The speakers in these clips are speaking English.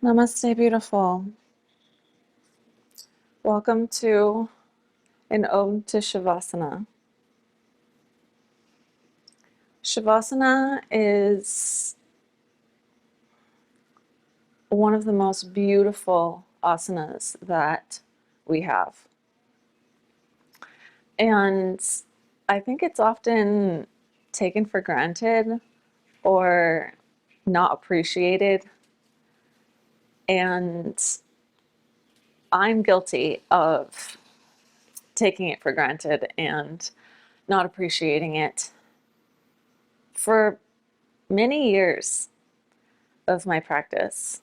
Namaste, beautiful. Welcome to an ode to Shavasana. Shavasana is one of the most beautiful asanas that we have. And I think it's often taken for granted or not appreciated. And I'm guilty of taking it for granted and not appreciating it for many years of my practice.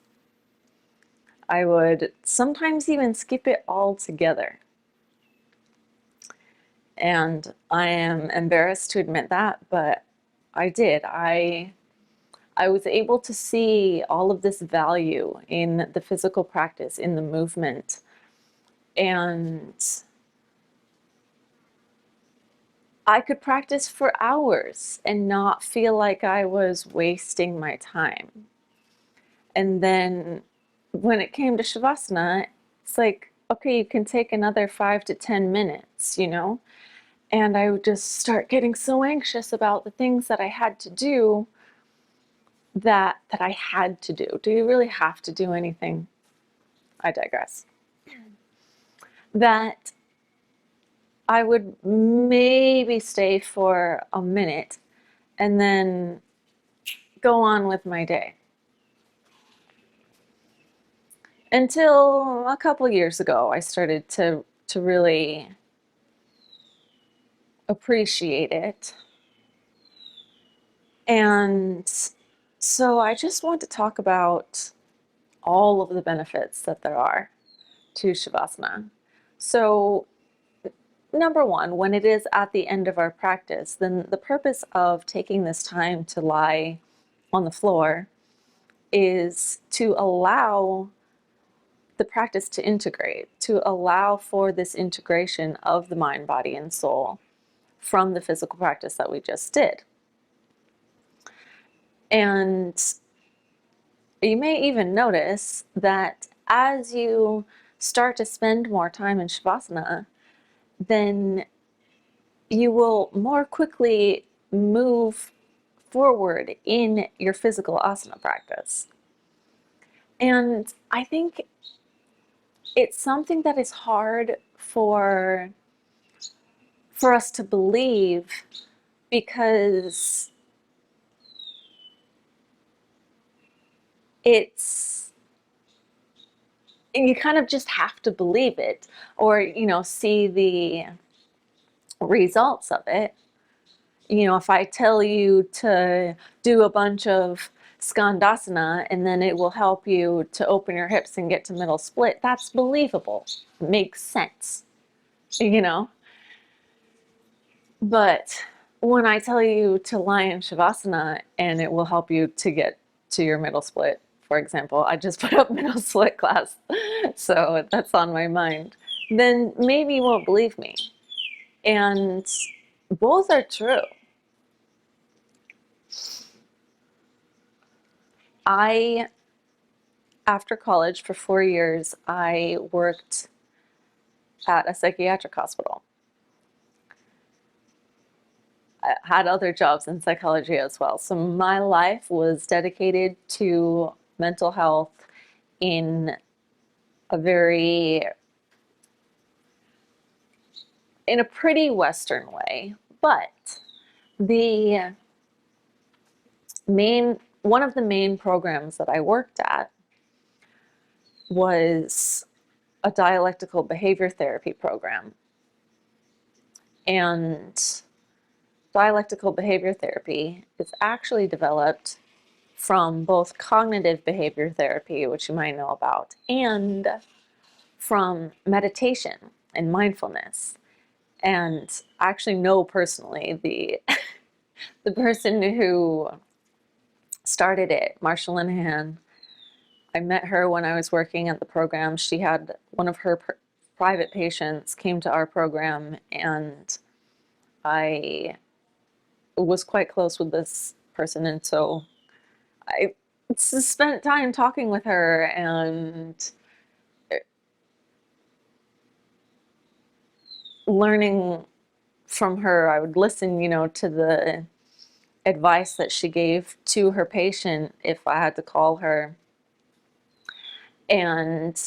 I would sometimes even skip it altogether. And I am embarrassed to admit that, but I did. I was able to see all of this value in the physical practice, in the movement, and I could practice for hours and not feel like I was wasting my time. And then when it came to Shavasana, it's like, okay, you can take another 5 to 10 minutes, And I would just start getting so anxious about the things that I had to do that I had to do. Do you really have to do anything? I digress. That I would maybe stay for a minute and then go on with my day. Until a couple years ago, I started to really appreciate it. And so I just want to talk about all of the benefits that there are to Shavasana. So number one, when it is at the end of our practice, then the purpose of taking this time to lie on the floor is to allow the practice to integrate, to allow for this integration of the mind, body, and soul from the physical practice that we just did. And you may even notice that as you start to spend more time in Shavasana, then you will more quickly move forward in your physical asana practice. And I think it's something that is hard for us to believe because you kind of just have to believe it or, see the results of it. If I tell you to do a bunch of skandasana and then it will help you to open your hips and get to middle split, that's believable. It makes sense, But when I tell you to lie in Shavasana and it will help you to get to your middle split, for example, I just put up middle split class, so that's on my mind, then maybe you won't believe me. And both are true. After college for 4 years, I worked at a psychiatric hospital. I had other jobs in psychology as well. So my life was dedicated to mental health in a pretty Western way. But the one of the main programs that I worked at was a dialectical behavior therapy program. And dialectical behavior therapy is actually developed from both cognitive behavior therapy, which you might know about, and from meditation and mindfulness. And I actually know personally the person who started it, Marsha Linehan. I met her when I was working at the program. She had one of her private patients came to our program, and I was quite close with this person, and so I spent time talking with her and learning from her. I would listen, to the advice that she gave to her patient if I had to call her. And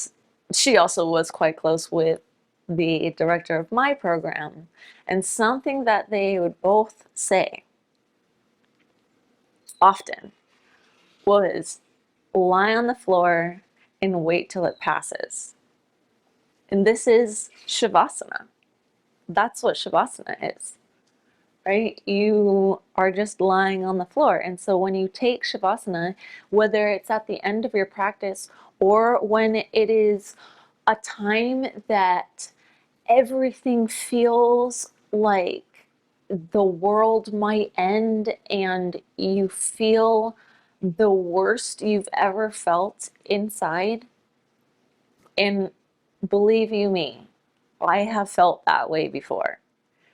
she also was quite close with the director of my program. And something that they would both say often was lie on the floor and wait till it passes. And this is Shavasana. That's what Shavasana is, right? You are just lying on the floor. And so when you take Shavasana, whether it's at the end of your practice or when it is a time that everything feels like the world might end and you feel the worst you've ever felt inside, and believe you me, I have felt that way before.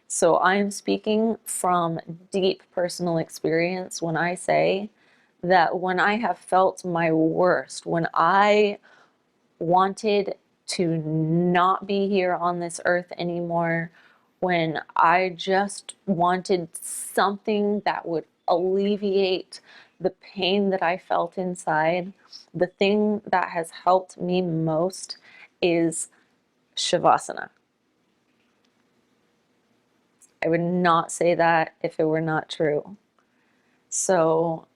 So I'm speaking from deep personal experience when I say that when I have felt my worst, when I wanted to not be here on this earth anymore, when I just wanted something that would alleviate the pain that I felt inside, the thing that has helped me most is Shavasana. I would not say that if it were not true. So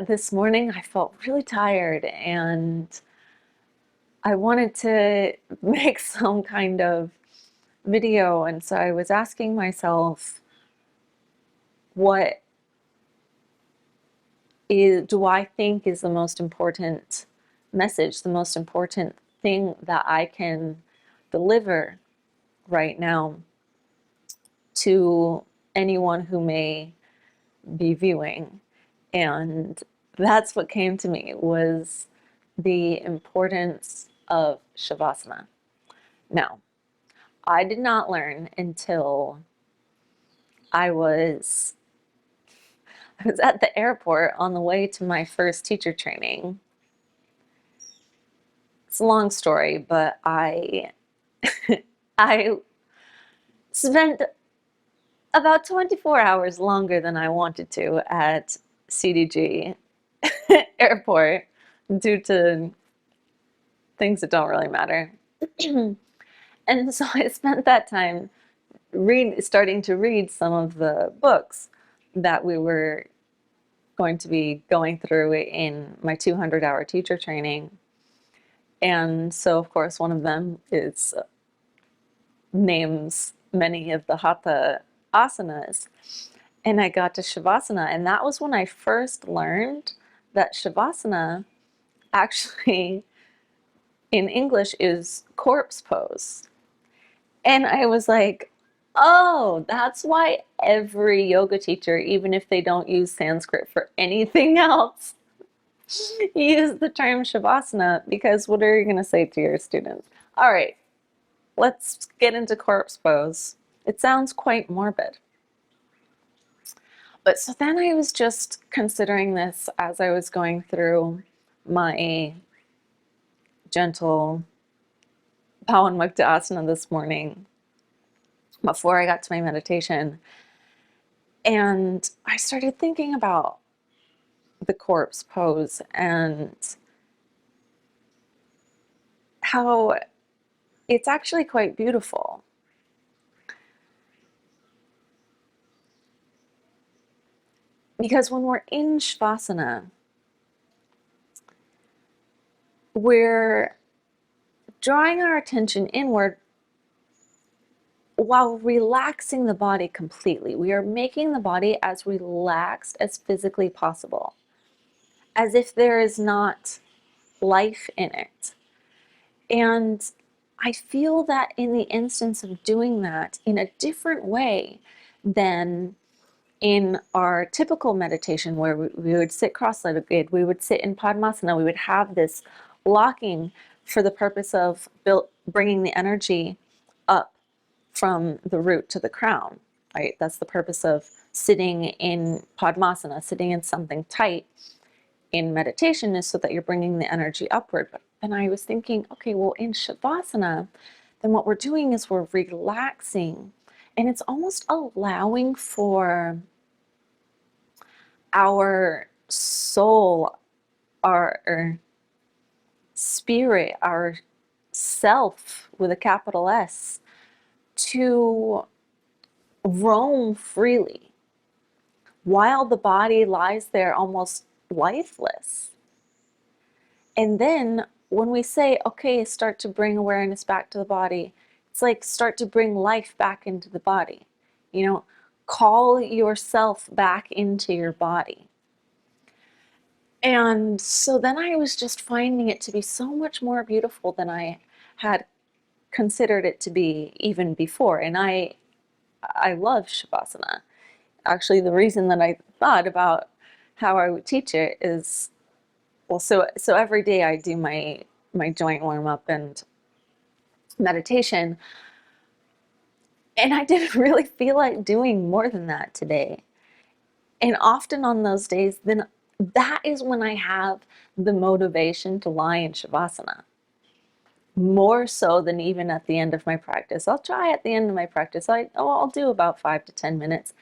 this morning I felt really tired and I wanted to make some kind of video. And so I was asking myself, what do I think is the most important message, the most important thing that I can deliver right now to anyone who may be viewing? And that's what came to me, was the importance of Shavasana. Now, I did not learn until I was at the airport on the way to my first teacher training. It's a long story, but I I spent about 24 hours longer than I wanted to at CDG airport due to things that don't really matter. And so I spent that time starting to read some of the books that we were going to be going through in my 200-hour teacher training. And so, of course, one of them names many of the hatha asanas. And I got to Shavasana, and that was when I first learned that Shavasana actually in English is corpse pose. And I was like, oh, that's why every yoga teacher, even if they don't use Sanskrit for anything else, use the term Shavasana, because what are you going to say to your students? All right, let's get into corpse pose. It sounds quite morbid. But so then I was just considering this as I was going through my gentle Pawan Mukta Asana this morning before I got to my meditation. And I started thinking about the corpse pose and how it's actually quite beautiful. Because when we're in Shavasana, we're drawing our attention inward while relaxing the body completely. We are making the body as relaxed as physically possible, as if there is not life in it. And I feel that in the instance of doing that in a different way than in our typical meditation, where we would sit cross-legged, we would sit in Padmasana, we would have this locking for the purpose of bringing the energy up from the root to the crown, right? That's the purpose of sitting in Padmasana, sitting in something tight in meditation is so that you're bringing the energy upward. But then I was thinking, okay, well, in Shavasana, then what we're doing is we're relaxing, and it's almost allowing for our soul, our spirit, our self with a capital S, to roam freely while the body lies there almost lifeless. And then when we say, okay, start to bring awareness back to the body, it's like start to bring life back into the body. You know, call yourself back into your body. And so then I was just finding it to be so much more beautiful than I had considered it to be even before. And I love Shavasana. Actually, the reason that I thought about how I would teach it is, well, so every day I do my joint warm up and meditation, and I didn't really feel like doing more than that today. And often on those days, then that is when I have the motivation to lie in Shavasana. More so than even at the end of my practice. I'll try at the end of my practice. I'll do about 5 to 10 minutes,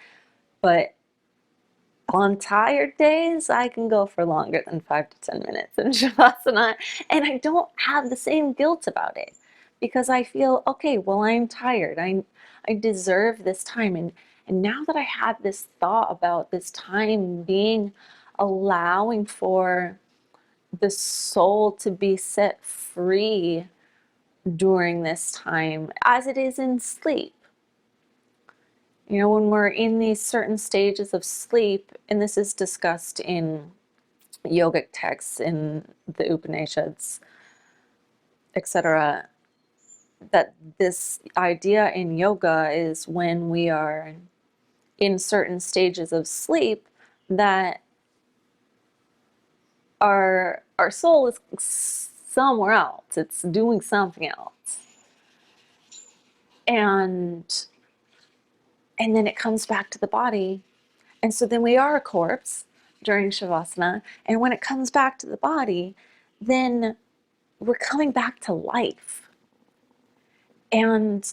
but on tired days, I can go for longer than 5 to 10 minutes in Shavasana, and I don't have the same guilt about it because I feel, okay, well, I'm tired. I deserve this time. And now that I had this thought about this time being allowing for the soul to be set free during this time, as it is in sleep. You know, when we're in these certain stages of sleep, and this is discussed in yogic texts, in the Upanishads, etc., that this idea in yoga is when we are in certain stages of sleep that our soul is somewhere else. It's doing something else. And then it comes back to the body. And so then we are a corpse during Shavasana. And when it comes back to the body, then we're coming back to life. And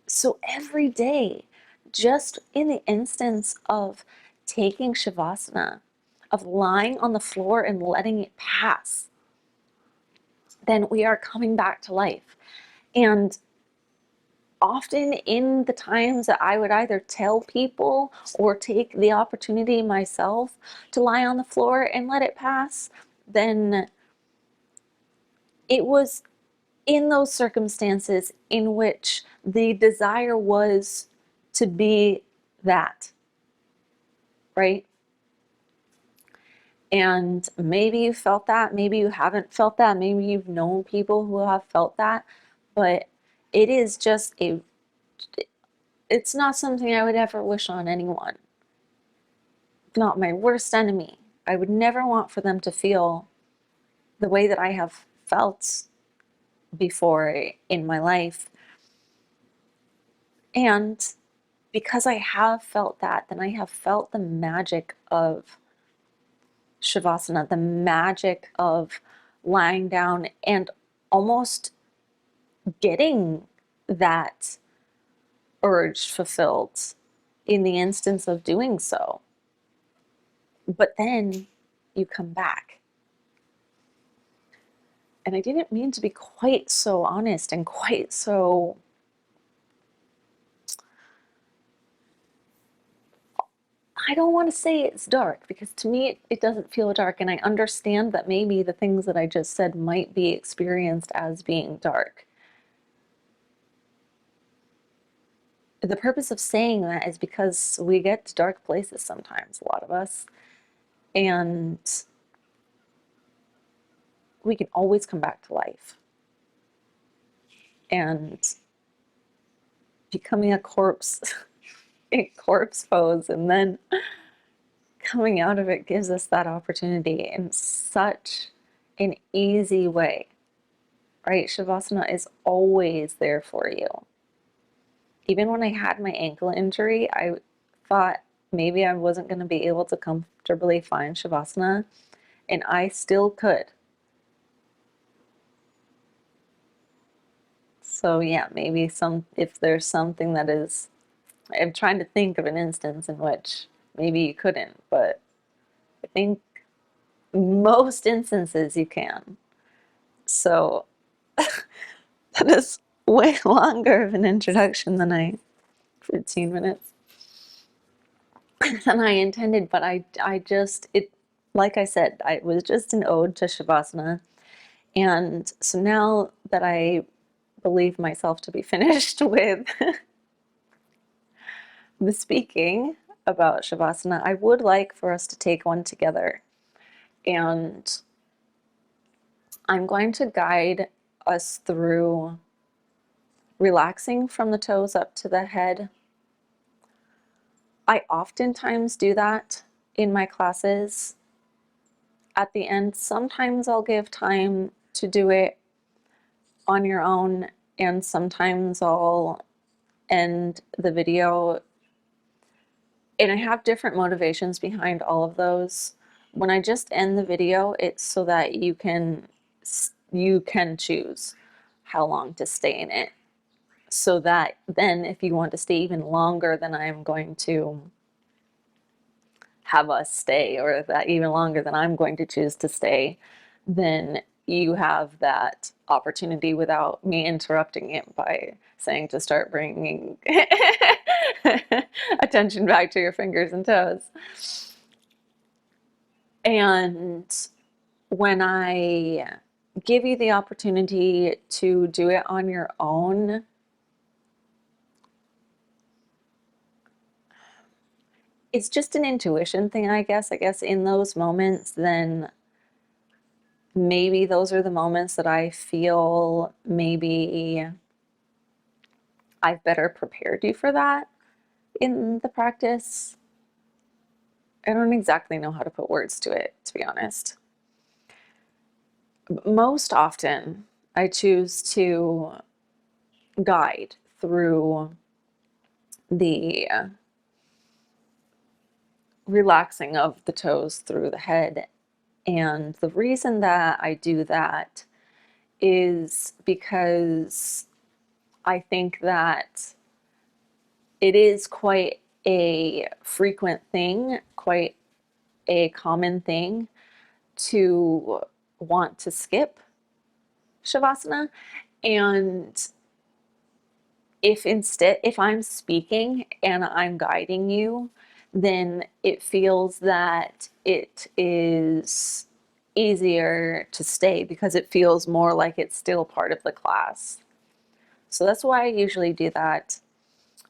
so every day, just in the instance of taking Shavasana, of lying on the floor and letting it pass, then we are coming back to life. And often in the times that I would either tell people or take the opportunity myself to lie on the floor and let it pass, then it was in those circumstances in which the desire was to be that, right? And maybe you felt that, maybe you haven't felt that, maybe you've known people who have felt that, but it is just it's not something I would ever wish on anyone. Not my worst enemy. I would never want for them to feel the way that I have felt before in my life. And because I have felt that, then I have felt the magic of Shavasana, the magic of lying down and almost getting that urge fulfilled in the instance of doing so. But then you come back. And I didn't mean to be quite so honest and quite so, I don't want to say it's dark, because to me it doesn't feel dark, and I understand that maybe the things that I just said might be experienced as being dark. The purpose of saying that is because we get to dark places sometimes, a lot of us, and we can always come back to life. And becoming a corpse, a corpse pose, and then coming out of it gives us that opportunity in such an easy way, right? Shavasana is always there for you. Even when I had my ankle injury, I thought maybe I wasn't going to be able to comfortably find Shavasana, and I still could. So yeah, maybe if there's something that is, I'm trying to think of an instance in which maybe you couldn't, but I think most instances you can. So that is way longer of an introduction than 15 minutes than I intended, but I just, like I said, it was just an ode to Shavasana. And so now that I believe myself to be finished with the speaking about Shavasana, I would like for us to take one together. And I'm going to guide us through relaxing from the toes up to the head. I oftentimes do that in my classes. At the end, sometimes I'll give time to do it on your own, and sometimes I'll end the video. And I have different motivations behind all of those. When I just end the video, it's so that you can choose how long to stay in it. So that then if you want to stay even longer than I'm going to have us stay, or that even longer than I'm going to choose to stay, then you have that opportunity without me interrupting it by saying to start bringing attention back to your fingers and toes. And when I give you the opportunity to do it on your own, it's just an intuition thing, I guess. I guess in those moments, then maybe those are the moments that I feel maybe I've better prepared you for that in the practice. I don't exactly know how to put words to it, to be honest. Most often, I choose to guide through the relaxing of the toes through the head. And the reason that I do that is because I think that it is quite a frequent thing, quite a common thing to want to skip Shavasana. And if I'm speaking and I'm guiding you, then it feels that it is easier to stay because it feels more like it's still part of the class. So that's why I usually do that.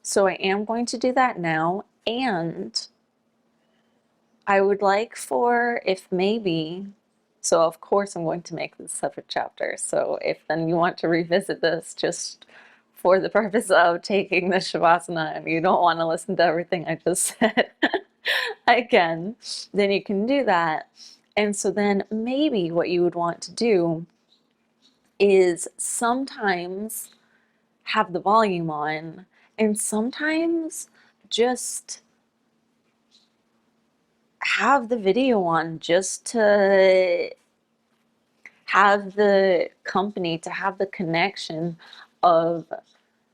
So I am going to do that now, and I would like for, if maybe, so of course I'm going to make this a separate chapter. So if then you want to revisit this just for the purpose of taking the Shavasana and you don't want to listen to everything I just said again, then you can do that. And so then maybe what you would want to do is sometimes have the volume on, and sometimes just have the video on, just to have the company, to have the connection of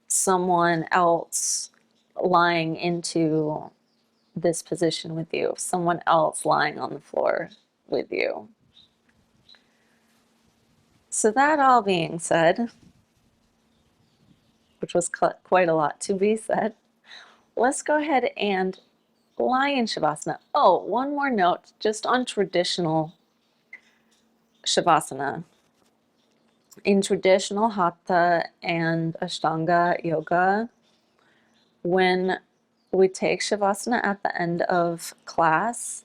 someone else lying into this position with you, someone else lying on the floor with you. So that all being said, which was quite a lot to be said, let's go ahead and lie in Shavasana. Oh, one more note just on traditional Shavasana. In traditional Hatha and Ashtanga yoga, when we take Shavasana at the end of class,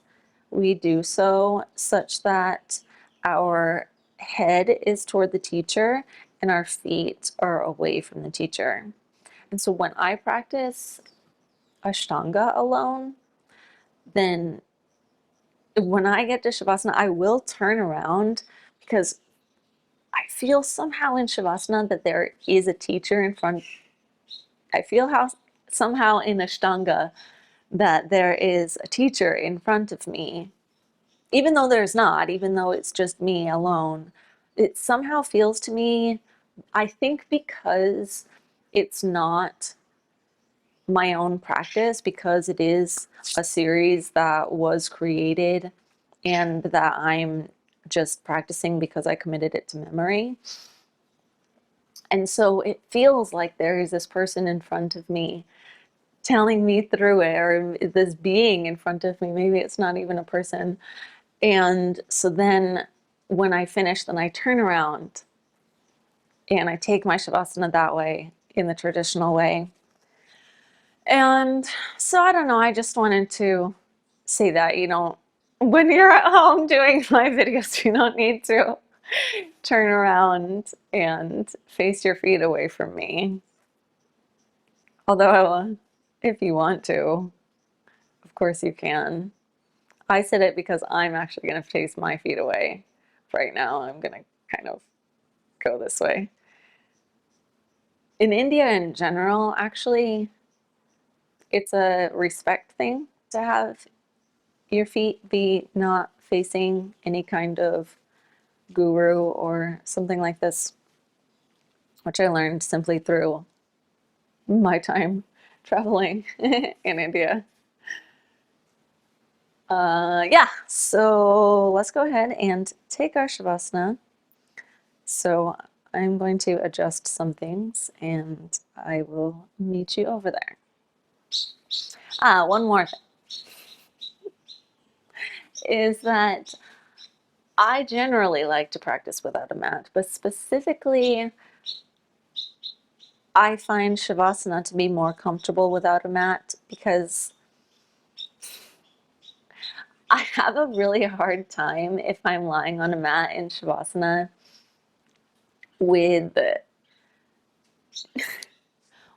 we do so such that our head is toward the teacher and our feet are away from the teacher. And so when I practice Ashtanga alone, then when I get to Shavasana, I will turn around because I feel somehow in Shavasana that there is a teacher in front. I feel how somehow in Ashtanga that there is a teacher in front of me, even though there's not, even though it's just me alone. It somehow feels to me, I think because it's not my own practice, because it is a series that was created and that I'm just practicing because I committed it to memory. And so it feels like there is this person in front of me telling me through it, or this being in front of me. Maybe it's not even a person. And so then when I finish, then I turn around and I take my Shavasana that way, in the traditional way. And so I don't know, I just wanted to say that, when you're at home doing my videos, you don't need to turn around and face your feet away from me. Although, if you want to, of course you can. I said it because I'm actually going to face my feet away right now. I'm going to kind of go this way. In India in general, actually, it's a respect thing to have your feet be not facing any kind of guru or something like this, which I learned simply through my time traveling in India. Yeah, so let's go ahead and take our Shavasana. So I'm going to adjust some things and I will meet you over there. One more thing is that I generally like to practice without a mat, but specifically I find Shavasana to be more comfortable without a mat because I have a really hard time if I'm lying on a mat in Shavasana with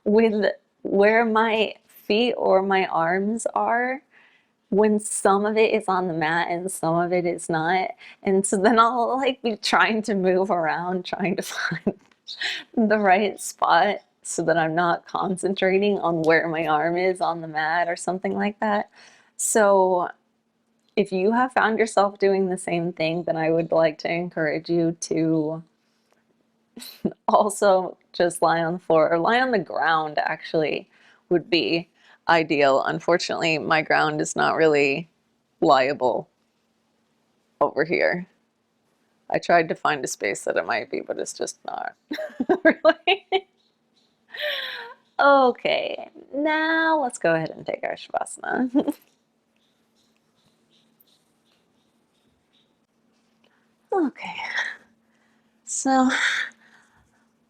with where my feet or my arms are, when some of it is on the mat and some of it is not. And so then I'll like be trying to move around, trying to find the right spot so that I'm not concentrating on where my arm is on the mat or something like that. So if you have found yourself doing the same thing, then I would like to encourage you to also just lie on the floor, or lie on the ground actually would be ideal. Unfortunately, my ground is not really liable over here. I tried to find a space that it might be, but it's just not really. Okay, now let's go ahead and take our Shavasana. Okay, so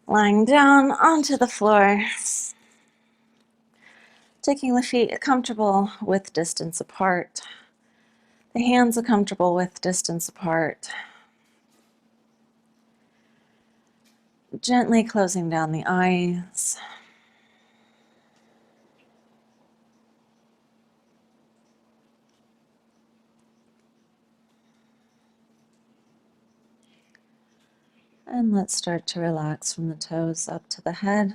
lying down onto the floor, taking the feet comfortable with distance apart. The hands are comfortable with distance apart. Gently closing down the eyes. And let's start to relax from the toes up to the head.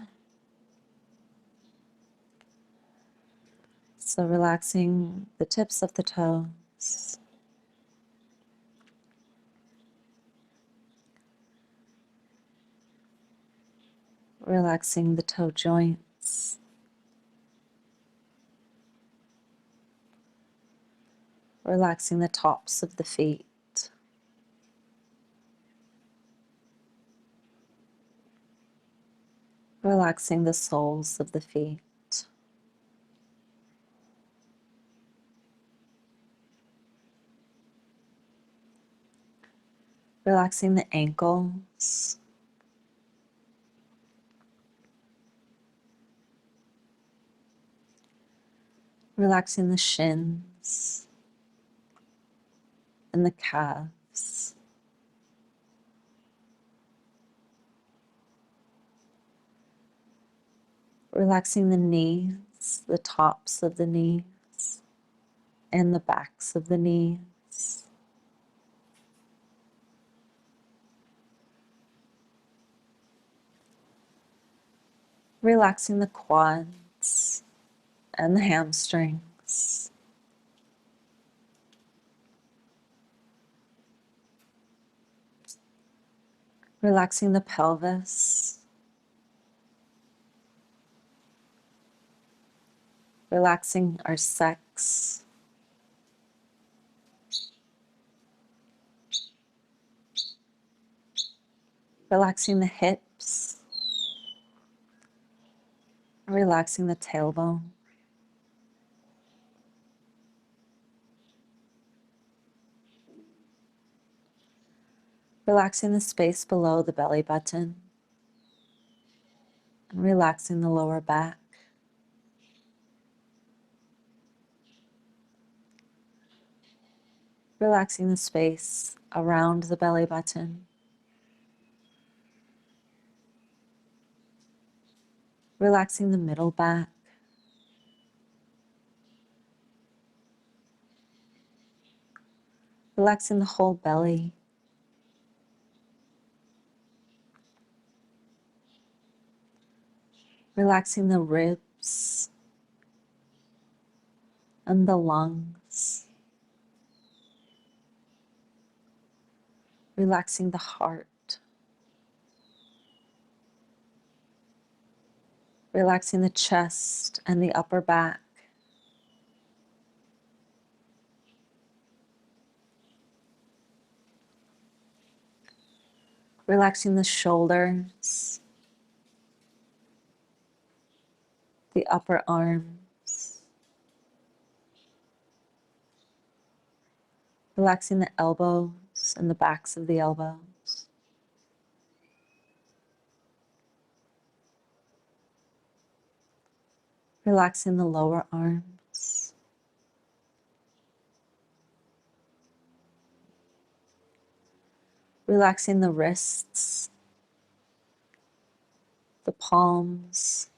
So relaxing the tips of the toes. Relaxing the toe joints. Relaxing the tops of the feet. Relaxing the soles of the feet. Relaxing the ankles. Relaxing the shins and the calves. Relaxing the knees, the tops of the knees, and the backs of the knees. Relaxing the quads and the hamstrings. Relaxing the pelvis. Relaxing our sex. Relaxing the hips. Relaxing the tailbone. Relaxing the space below the belly button. And relaxing the lower back. Relaxing the space around the belly button. Relaxing the middle back. Relaxing the whole belly. Relaxing the ribs and the lungs. Relaxing the heart. Relaxing the chest and the upper back. Relaxing the shoulders, the upper arms. Relaxing the elbows and the backs of the elbows. Relaxing the lower arms. Relaxing the wrists, the palms,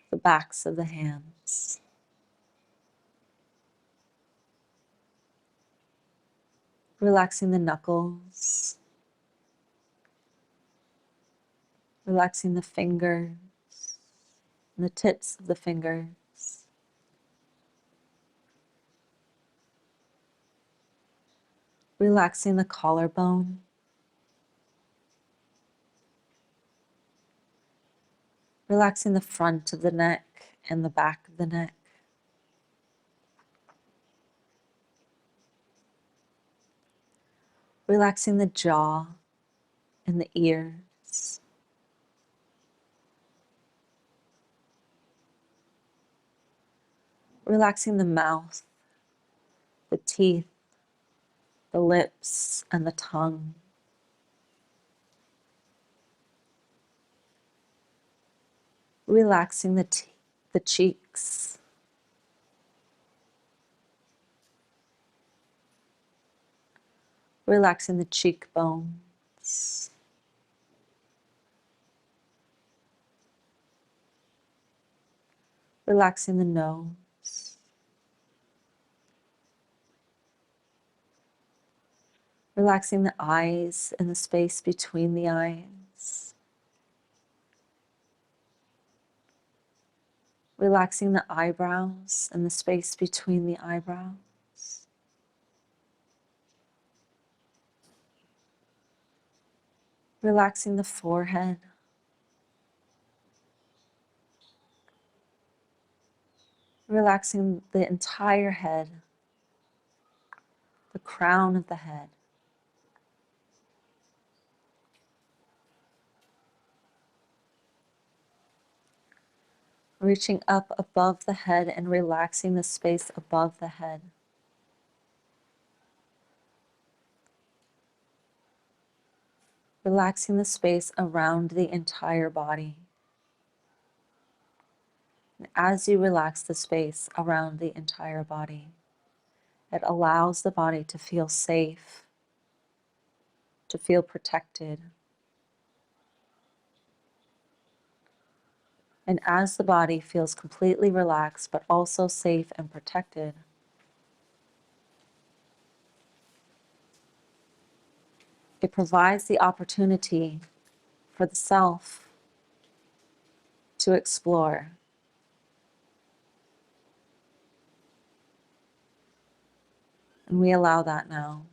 the backs of the hands. Relaxing the knuckles. Relaxing the fingers and the tips of the fingers. Relaxing the collarbone. Relaxing the front of the neck and the back of the neck. Relaxing the jaw and the ears. Relaxing the mouth, the teeth, the lips, and the tongue. Relaxing the cheeks. Relaxing the cheekbones. Relaxing the nose. Relaxing the eyes and the space between the eyes. Relaxing the eyebrows and the space between the eyebrows. Relaxing the forehead. Relaxing the entire head, the crown of the head. Reaching up above the head and relaxing the space above the head. Relaxing the space around the entire body. And as you relax the space around the entire body, it allows the body to feel safe, to feel protected. And as the body feels completely relaxed, but also safe and protected, it provides the opportunity for the self to explore. And we allow that now.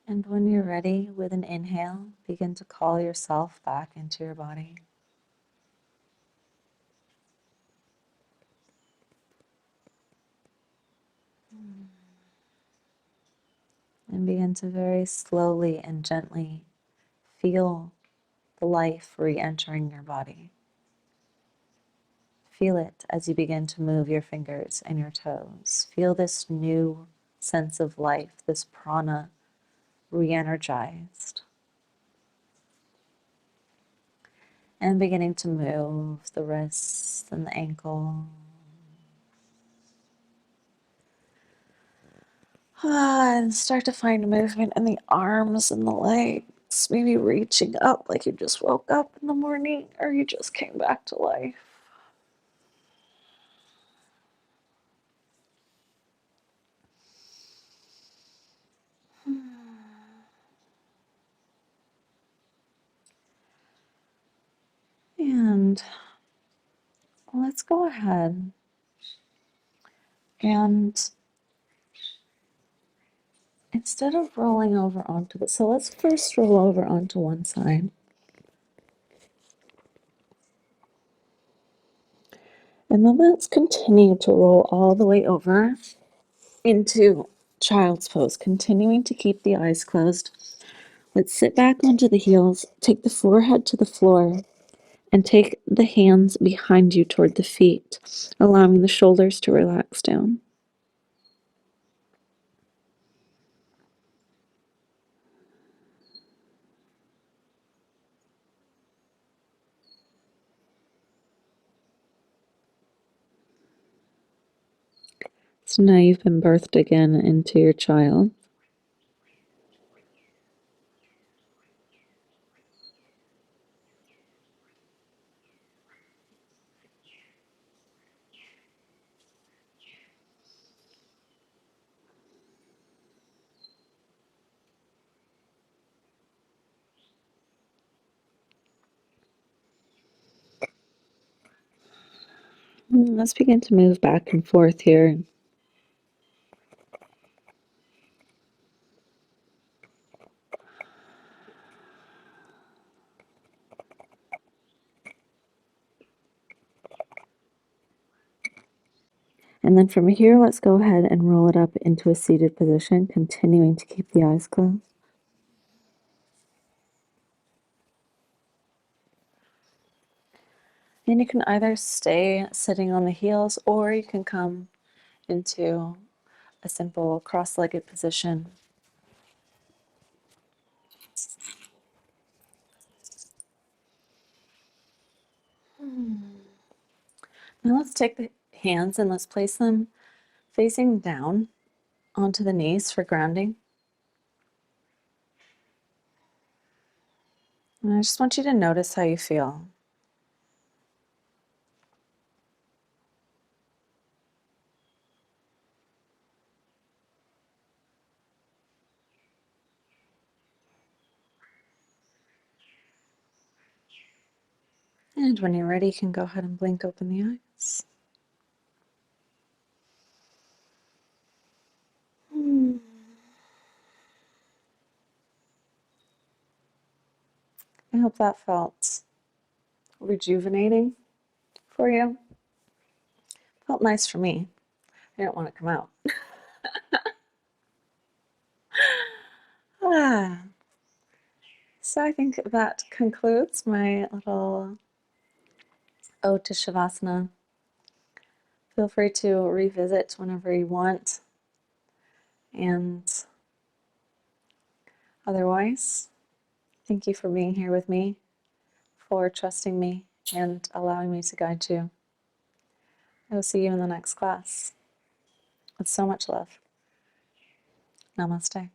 And when you're ready, with an inhale, begin to call yourself back into your body. And begin to very slowly and gently feel the life re-entering your body. Feel it as you begin to move your fingers and your toes. Feel this new sense of life, this prana re-energized. And beginning to move the wrists and the ankle. And start to find movement in the arms and the legs. Maybe reaching up like you just woke up in the morning or you just came back to life. And let's go ahead and instead of rolling over onto the, so let's first roll over onto one side. And then let's continue to roll all the way over into child's pose, continuing to keep the eyes closed. Let's sit back onto the heels, take the forehead to the floor, and take the hands behind you toward the feet, allowing the shoulders to relax down. So now you've been birthed again into your child. Let's begin to move back and forth here. And then from here, let's go ahead and roll it up into a seated position, continuing to keep the eyes closed. And you can either stay sitting on the heels or you can come into a simple cross-legged position. Now let's take the hands and let's place them facing down onto the knees for grounding. And I just want you to notice how you feel. And when you're ready, you can go ahead and blink open the eyes. I hope that felt rejuvenating for you. Felt nice for me. I didn't want to come out. So I think that concludes my little ode to Shavasana. Feel free to revisit whenever you want. And otherwise, thank you for being here with me, for trusting me and allowing me to guide you. I will see you in the next class. With so much love. Namaste.